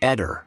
Eder,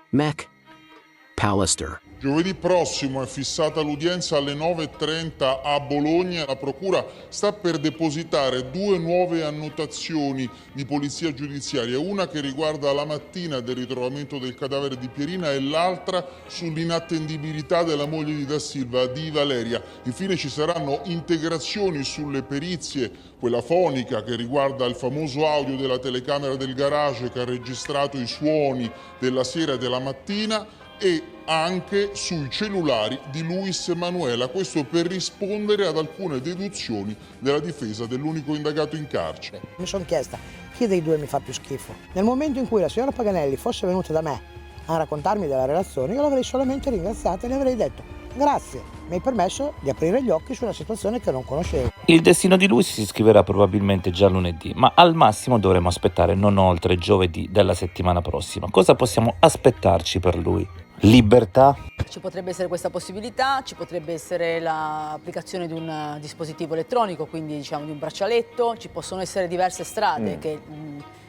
McAllister. Giovedì prossimo è fissata l'udienza alle 9:30 a Bologna. La Procura sta per depositare 2 nuove annotazioni di polizia giudiziaria, una che riguarda la mattina del ritrovamento del cadavere di Pierina e l'altra sull'inattendibilità della moglie di Da Silva, di Valeria. Infine ci saranno integrazioni sulle perizie, quella fonica che riguarda il famoso audio della telecamera del garage che ha registrato i suoni della sera e della mattina, e anche sui cellulari di Luis Manuela, questo per rispondere ad alcune deduzioni della difesa dell'unico indagato in carcere. Mi sono chiesta chi dei due mi fa più schifo. Nel momento in cui la signora Paganelli fosse venuta da me a raccontarmi della relazione, io l'avrei solamente ringraziata e le avrei detto grazie, mi hai permesso di aprire gli occhi su una situazione che non conoscevo. Il destino di lui si scriverà probabilmente già lunedì, ma al massimo dovremo aspettare non oltre giovedì della settimana prossima. Cosa possiamo aspettarci per lui? Libertà? Ci potrebbe essere questa possibilità, ci potrebbe essere l'applicazione di un dispositivo elettronico, quindi diciamo di un braccialetto, ci possono essere diverse strade che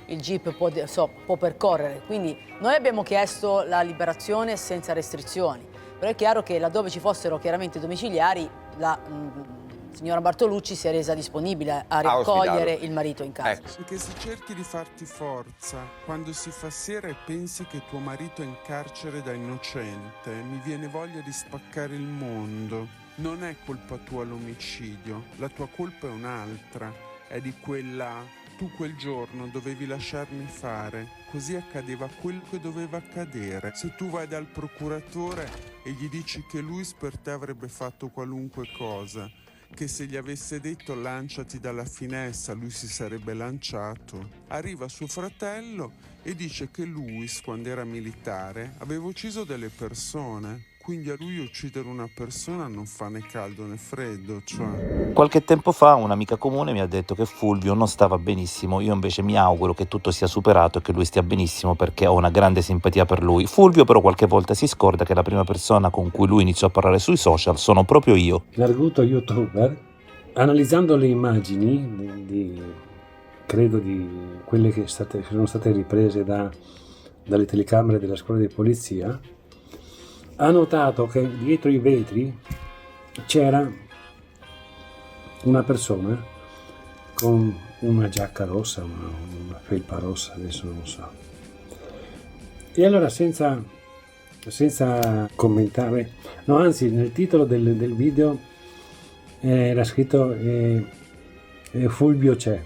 il GIP può percorrere, quindi noi abbiamo chiesto la liberazione senza restrizioni, però è chiaro che laddove ci fossero chiaramente domiciliari la signora Bartolucci si è resa disponibile a raccogliere il marito in casa. Perché se cerchi di farti forza quando si fa sera e pensi che tuo marito è in carcere da innocente, mi viene voglia di spaccare il mondo. Non è colpa tua l'omicidio, la tua colpa è un'altra, è di quella tu quel giorno dovevi lasciarmi fare, così accadeva quello che doveva accadere. Se tu vai dal procuratore e gli dici che lui per te avrebbe fatto qualunque cosa, che se gli avesse detto lanciati dalla finestra lui si sarebbe lanciato. Arriva suo fratello e dice che Luis, quando era militare, aveva ucciso delle persone. Quindi a lui uccidere una persona non fa né caldo né freddo, cioè. Qualche tempo fa un'amica comune mi ha detto che Fulvio non stava benissimo, io invece mi auguro che tutto sia superato e che lui stia benissimo perché ho una grande simpatia per lui. Fulvio però qualche volta si scorda che la prima persona con cui lui iniziò a parlare sui social sono proprio io. L'arguto youtuber, analizzando le immagini credo di quelle che sono state riprese dalle telecamere della scuola di polizia, ha notato che dietro i vetri c'era una persona con una giacca rossa, una felpa rossa, adesso non so. E allora senza commentare, no, anzi nel titolo del video era scritto Fulvio c'è,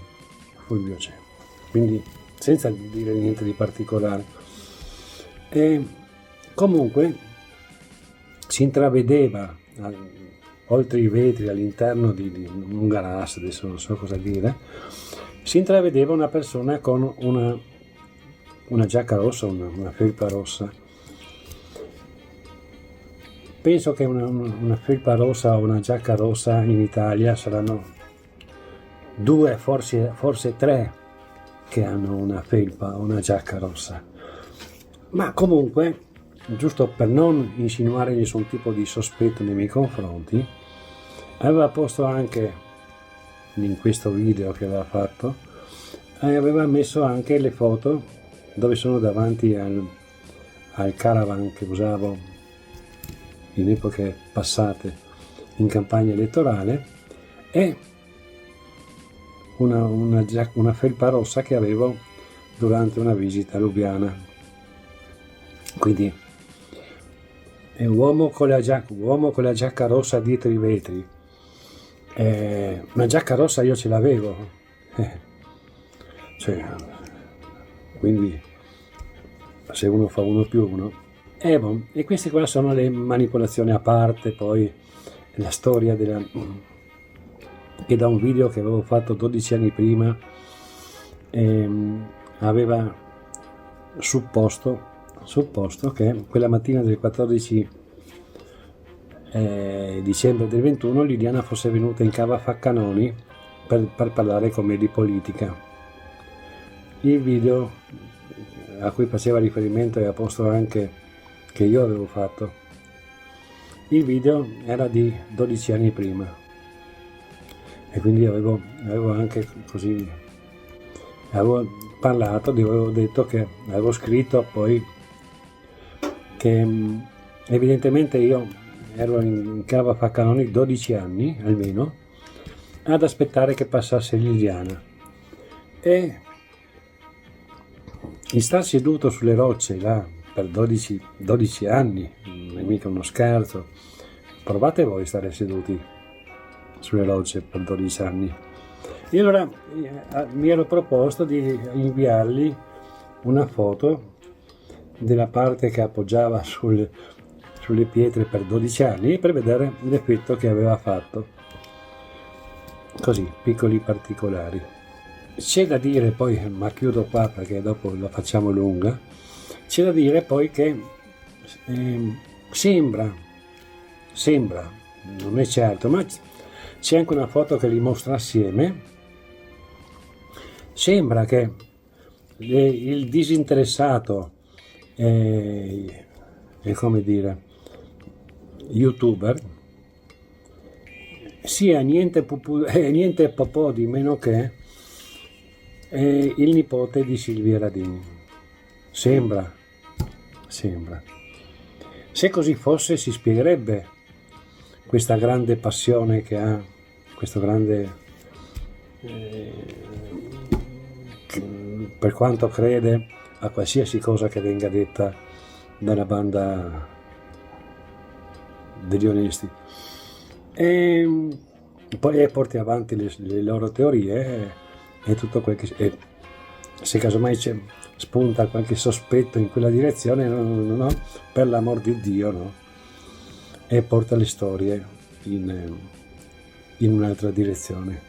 quindi senza dire niente di particolare. E comunque si intravedeva oltre i vetri all'interno di un garage, adesso non so cosa dire, si intravedeva una persona con una giacca rossa, una felpa rossa. Penso che una felpa rossa o una giacca rossa in Italia saranno 2, forse 3 che hanno una felpa o una giacca rossa. Ma comunque, giusto per non insinuare nessun tipo di sospetto nei miei confronti, aveva posto anche in questo video che aveva fatto, aveva messo anche le foto dove sono davanti al caravan che usavo in epoche passate in campagna elettorale e una felpa rossa che avevo durante una visita a Lubiana. Quindi è uomo con la giacca rossa dietro i vetri. Una giacca rossa io ce l'avevo, cioè, quindi se uno fa 1 più 1. E queste qua sono le manipolazioni a parte, poi la storia che da un video che avevo fatto 12 anni prima aveva supposto che quella mattina del 14 dicembre del 21 Liliana fosse venuta in cava Faccanoni per parlare con me di politica. Il video a cui faceva riferimento e ha posto anche che io avevo fatto, il video era di 12 anni prima e quindi avevo anche così, avevo parlato, avevo detto che avevo scritto poi che evidentemente io ero in Cava Faccanoni 12 anni almeno ad aspettare che passasse Liliana, e di star seduto sulle rocce là per 12 anni, non è mica uno scherzo. Provate voi a stare seduti sulle rocce per 12 anni. E allora mi ero proposto di inviargli una foto della parte che appoggiava sulle pietre per 12 anni per vedere l'effetto che aveva fatto. Così, piccoli particolari. C'è da dire poi, ma chiudo qua perché dopo la facciamo lunga, c'è da dire poi che sembra, non è certo, ma c'è anche una foto che li mostra assieme, sembra che il disinteressato come dire, youtuber sia niente po' di meno che il nipote di Silvia Radini. Sembra. Se così fosse si spiegherebbe questa grande passione che ha, questo grande per quanto crede a qualsiasi cosa che venga detta dalla banda degli onesti, e poi porti avanti le loro teorie e tutto quel che se casomai spunta qualche sospetto in quella direzione, no, per l'amor di Dio, no, e porta le storie in un'altra direzione.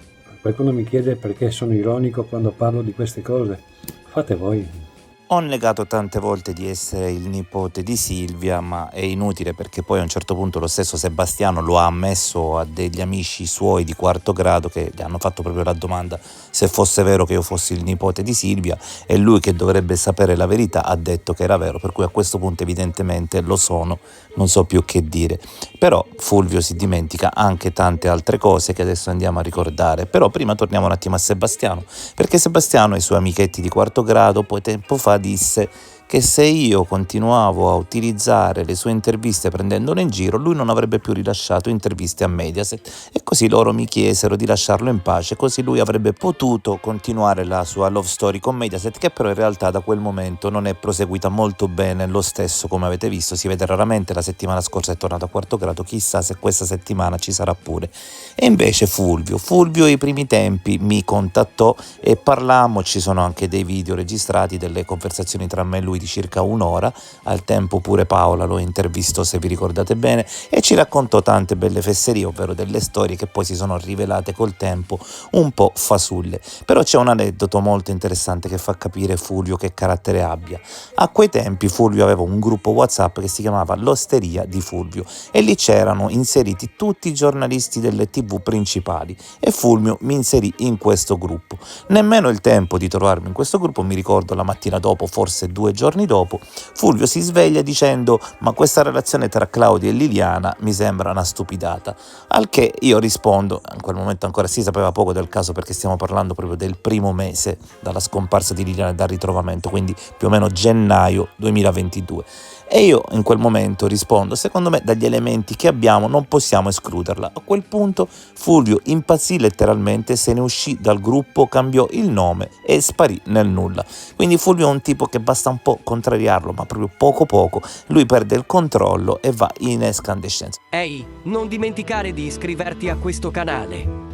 Qualcuno mi chiede perché sono ironico quando parlo di queste cose. Fate voi. Ho negato tante volte di essere il nipote di Silvia, ma è inutile perché poi a un certo punto lo stesso Sebastiano lo ha ammesso a degli amici suoi di quarto grado che gli hanno fatto proprio la domanda se fosse vero che io fossi il nipote di Silvia, e lui, che dovrebbe sapere la verità, ha detto che era vero, per cui a questo punto evidentemente lo sono, non so più che dire. Però Fulvio si dimentica anche tante altre cose che adesso andiamo a ricordare. Però prima torniamo un attimo a Sebastiano, perché Sebastiano e i suoi amichetti di quarto grado poi tempo fa disse che se io continuavo a utilizzare le sue interviste prendendolo in giro, lui non avrebbe più rilasciato interviste a Mediaset, e così loro mi chiesero di lasciarlo in pace, così lui avrebbe potuto continuare la sua love story con Mediaset, che però in realtà da quel momento non è proseguita molto bene lo stesso. Come avete visto, si vede raramente. La settimana scorsa è tornato a quarto grado, chissà se questa settimana ci sarà pure. E invece Fulvio ai primi tempi mi contattò e parlammo, ci sono anche dei video registrati delle conversazioni tra me e lui di circa un'ora. Al tempo pure Paola lo intervistò, se vi ricordate bene, e ci raccontò tante belle fesserie, ovvero delle storie che poi si sono rivelate col tempo un po' fasulle. Però c'è un aneddoto molto interessante che fa capire Fulvio che carattere abbia. A quei tempi Fulvio aveva un gruppo WhatsApp che si chiamava L'Osteria di Fulvio, e lì c'erano inseriti tutti i giornalisti delle TV principali, e Fulvio mi inserì in questo gruppo. Nemmeno il tempo di trovarmi in questo gruppo, mi ricordo la mattina dopo, forse 2 giorni dopo, Fulvio si sveglia dicendo: ma questa relazione tra Claudia e Liliana mi sembra una stupidata. Al che io rispondo, in quel momento ancora si sapeva poco del caso perché stiamo parlando proprio del primo mese dalla scomparsa di Liliana e dal ritrovamento, quindi più o meno gennaio 2022. E io in quel momento rispondo: secondo me dagli elementi che abbiamo non possiamo escluderla. A quel punto Fulvio impazzì letteralmente, se ne uscì dal gruppo, cambiò il nome e sparì nel nulla. Quindi Fulvio è un tipo che basta un po' contrariarlo, ma proprio poco, lui perde il controllo e va in escandescenza. Ehi, non dimenticare di iscriverti a questo canale.